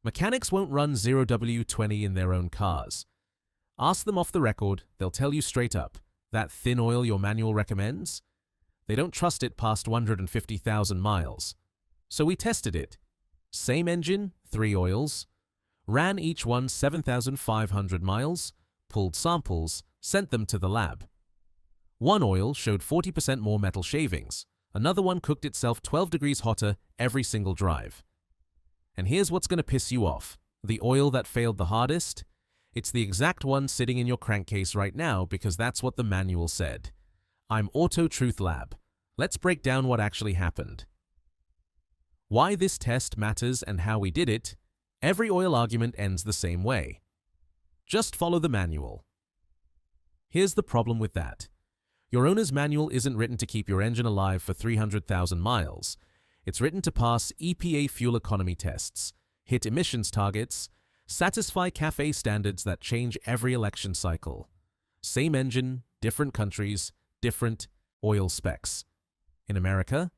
Mechanics won't run 0W20 in their own cars. Ask them off the record, they'll tell you straight up, that thin oil your manual recommends? They don't trust it past 150,000 miles. So we tested it. Same engine, 3 oils. Ran each one 7,500 miles, pulled samples, sent them to the lab. One oil showed 40% more metal shavings. Another one cooked itself 12 degrees hotter every single drive. And here's what's going to piss you off. The oil that failed the hardest? It's the exact one sitting in your crankcase right now because that's what the manual said. I'm Auto Truth Lab. Let's break down what actually happened. Why this test matters and how we did it. Every oil argument ends the same way. Just follow the manual. Here's the problem with that. Your owner's manual isn't written to keep your engine alive for 300,000 miles. It's written to pass EPA fuel economy tests, hit emissions targets, satisfy CAFE standards that change every election cycle. Same engine, different countries, different oil specs. In America,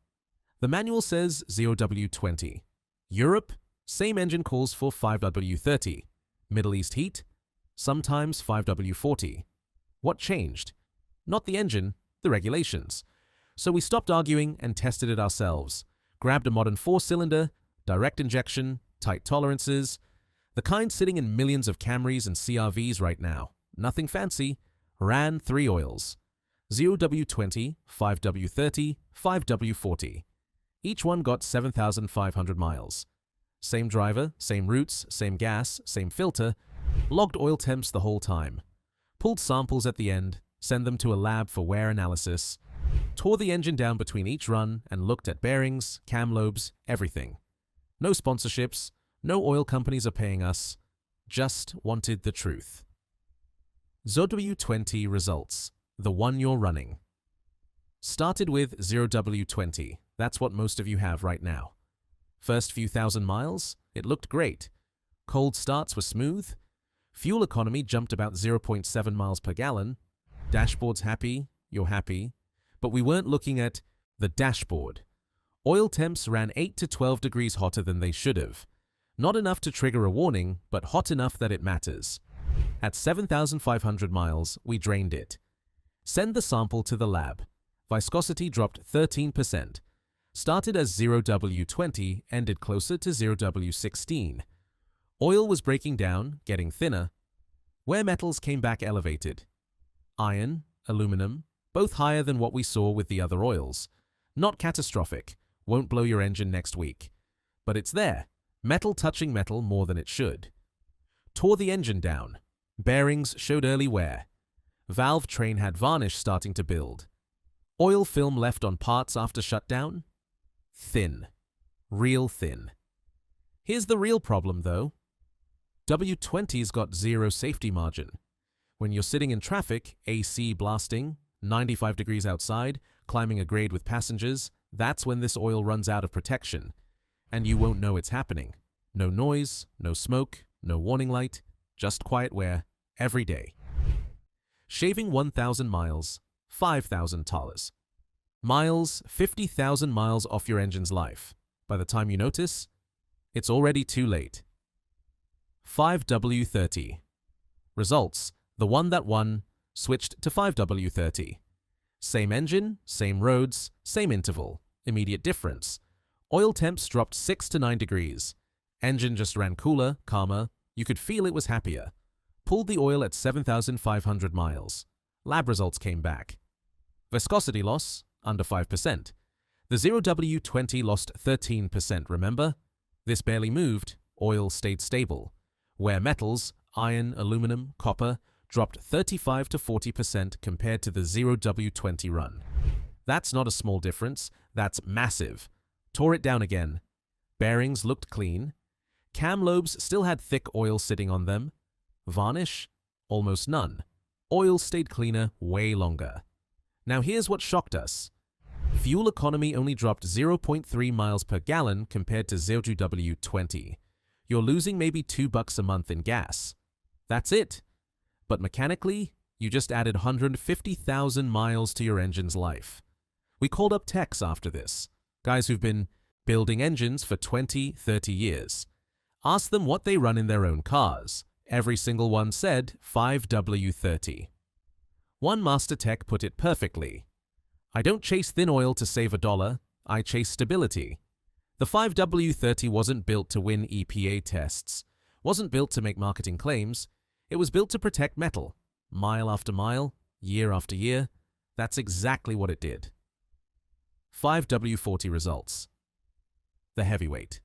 the manual says 0W20. Europe, same engine calls for 5W30. Middle East heat, sometimes 5W40. What changed? Not the engine, the regulations. So we stopped arguing and tested it ourselves. Grabbed a modern 4-cylinder, direct injection, tight tolerances, the kind sitting in millions of Camrys and CR-Vs right now. Nothing fancy. Ran 3 oils. 0W20, 5W30, 5W40. Each one got 7,500 miles. Same driver, same routes, same gas, same filter. Logged oil temps the whole time. Pulled samples at the end, send them to a lab for wear analysis. Tore the engine down between each run and looked at bearings, cam lobes, everything. No sponsorships, no oil companies are paying us. Just wanted the truth. ZW20 results, the one you're running. Started with 0W20, that's what most of you have right now. First few thousand miles, it looked great. Cold starts were smooth. Fuel economy jumped about 0.7 miles per gallon. Dashboard's happy, you're happy. But we weren't looking at the dashboard. Oil temps ran 8 to 12 degrees hotter than they should have. Not enough to trigger a warning, but hot enough that it matters. At 7,500 miles, we drained it. Send the sample to the lab. Viscosity dropped 13%. Started as 0W20, ended closer to 0W16. Oil was breaking down, getting thinner. Wear metals came back elevated. Iron, aluminum, both higher than what we saw with the other oils. Not catastrophic, won't blow your engine next week. But it's there, metal touching metal more than it should. Tore the engine down. Bearings showed early wear. Valve train had varnish starting to build. Oil film left on parts after shutdown? Thin. Real thin. Here's the real problem though. W20's got zero safety margin. When you're sitting in traffic, AC blasting, 95 degrees outside, climbing a grade with passengers, that's when this oil runs out of protection. And you won't know it's happening. No noise, no smoke, no warning light, just quiet wear, every day. Shaving 1,000 miles, $5,000. Miles, 50,000 miles off your engine's life. By the time you notice, it's already too late. 5W30. Results, the one that won, switched to 5W30. Same engine, same roads, same interval, immediate difference. Oil temps dropped 6 to 9 degrees. Engine just ran cooler, calmer, you could feel it was happier. Pulled the oil at 7,500 miles. Lab results came back. Viscosity loss, under 5%. The 0W20 lost 13%, remember? This barely moved, oil stayed stable. Where metals, iron, aluminum, copper, dropped 35 to 40% compared to the 0W20 run. That's not a small difference, that's massive. Tore it down again. Bearings looked clean. Cam lobes still had thick oil sitting on them. Varnish? Almost none. Oil stayed cleaner way longer. Now here's what shocked us. Fuel economy only dropped 0.3 miles per gallon compared to 0W20. You're losing maybe $2 a month in gas. That's it. But mechanically, you just added 150,000 miles to your engine's life. We called up techs after this, guys who've been building engines for 20, 30 years. Ask them what they run in their own cars. Every single one said 5W30. One master tech put it perfectly. I don't chase thin oil to save $1, I chase stability. The 5W30 wasn't built to win EPA tests, wasn't built to make marketing claims, it was built to protect metal. Mile after mile, year after year, that's exactly what it did. 5W40 results. The heavyweight.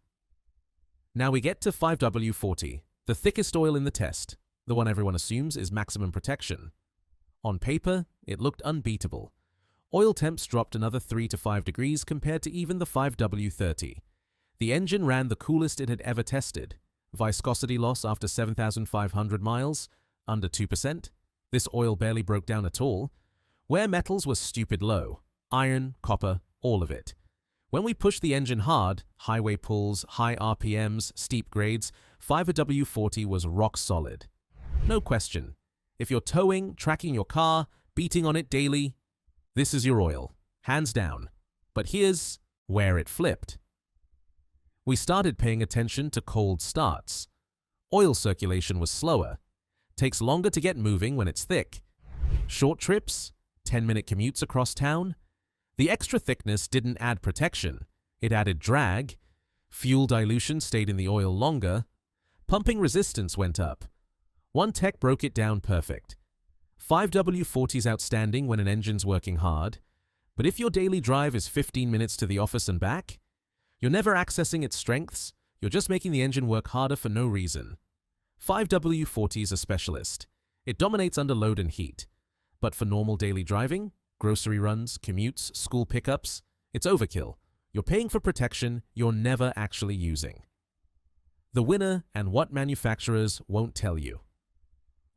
Now we get to 5W40, the thickest oil in the test, the one everyone assumes is maximum protection. On paper, it looked unbeatable. Oil temps dropped another 3 to 5 degrees compared to even the 5W30. The engine ran the coolest it had ever tested. Viscosity loss after 7,500 miles, under 2%. This oil barely broke down at all. Wear metals was stupid low. Iron, copper, all of it. When we pushed the engine hard, highway pulls, high RPMs, steep grades, 5W40 was rock solid. No question. If you're towing, tracking your car, beating on it daily, this is your oil, hands down. But here's where it flipped. We started paying attention to cold starts. Oil circulation was slower. Takes longer to get moving when it's thick. Short trips, 10-minute commutes across town. The extra thickness didn't add protection. It added drag. Fuel dilution stayed in the oil longer. Pumping resistance went up. One tech broke it down perfect. 5W40 is outstanding when an engine's working hard, but if your daily drive is 15 minutes to the office and back, you're never accessing its strengths, you're just making the engine work harder for no reason. 5W40 is a specialist. It dominates under load and heat. But for normal daily driving, grocery runs, commutes, school pickups, it's overkill. You're paying for protection you're never actually using. The winner and what manufacturers won't tell you.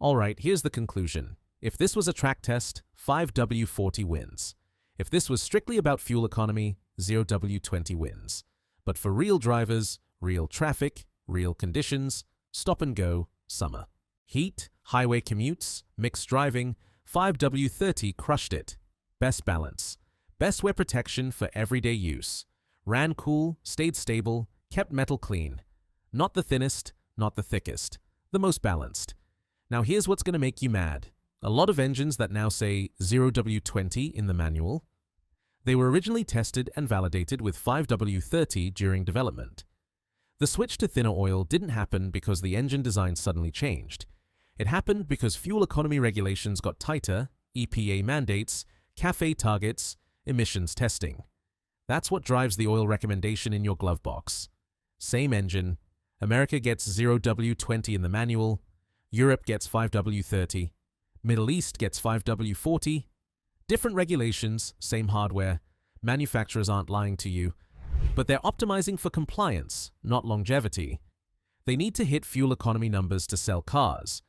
Alright, here's the conclusion. If this was a track test, 5W40 wins. If this was strictly about fuel economy, 0W20 wins. But for real drivers, real traffic, real conditions, stop and go, summer. Heat, highway commutes, mixed driving, 5W30 crushed it. Best balance. Best wear protection for everyday use. Ran cool, stayed stable, kept metal clean. Not the thinnest, not the thickest. The most balanced. Now here's what's going to make you mad. A lot of engines that now say 0W20 in the manual, they were originally tested and validated with 5W30 during development. The switch to thinner oil didn't happen because the engine design suddenly changed. It happened because fuel economy regulations got tighter, EPA mandates, CAFE targets, emissions testing. That's what drives the oil recommendation in your glove box. Same engine. America gets 0W20 in the manual. Europe gets 5W30. Middle East gets 5W40. Different regulations, same hardware. Manufacturers aren't lying to you. But they're optimizing for compliance, not longevity. They need to hit fuel economy numbers to sell cars.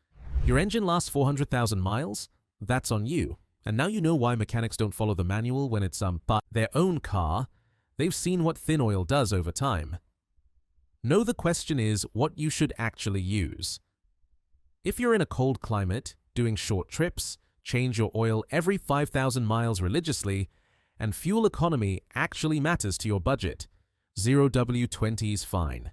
Your engine lasts 400,000 miles? That's on you. And now you know why mechanics don't follow the manual when it's their own car. They've seen what thin oil does over time. No, the question is what you should actually use. If you're in a cold climate, doing short trips, change your oil every 5,000 miles religiously, and fuel economy actually matters to your budget, 0W20 is fine.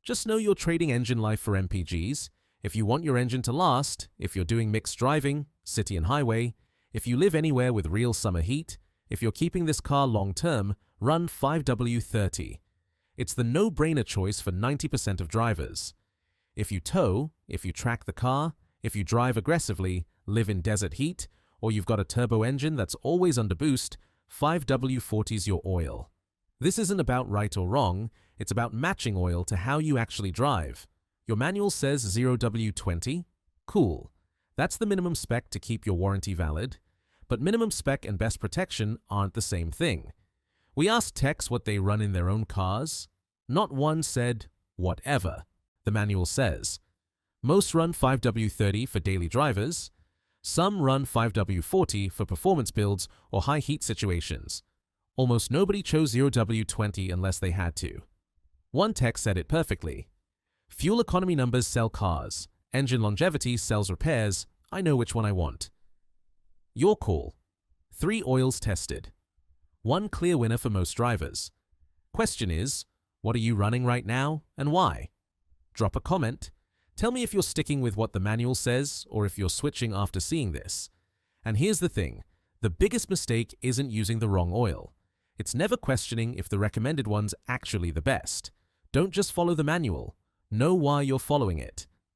Just know you're trading engine life for MPGs. If you want your engine to last, if you're doing mixed driving, city and highway, if you live anywhere with real summer heat, if you're keeping this car long-term, run 5W30. It's the no-brainer choice for 90% of drivers. If you tow, if you track the car, if you drive aggressively, live in desert heat, or you've got a turbo engine that's always under boost, 5W40's your oil. This isn't about right or wrong, it's about matching oil to how you actually drive. Your manual says 0W20? Cool. That's the minimum spec to keep your warranty valid. But minimum spec and best protection aren't the same thing. We asked techs what they run in their own cars. Not one said, whatever. The manual says. Most run 5W30 for daily drivers. Some run 5W40 for performance builds or high heat situations. Almost nobody chose 0W20 unless they had to. One tech said it perfectly. Fuel economy numbers sell cars. Engine longevity sells repairs. I know which one I want. Your call. 3 oils tested. One clear winner for most drivers. Question is, what are you running right now and why? Drop a comment. Tell me if you're sticking with what the manual says or if you're switching after seeing this. And here's the thing, the biggest mistake isn't using the wrong oil. It's never questioning if the recommended one's actually the best. Don't just follow the manual. Know why you're following it.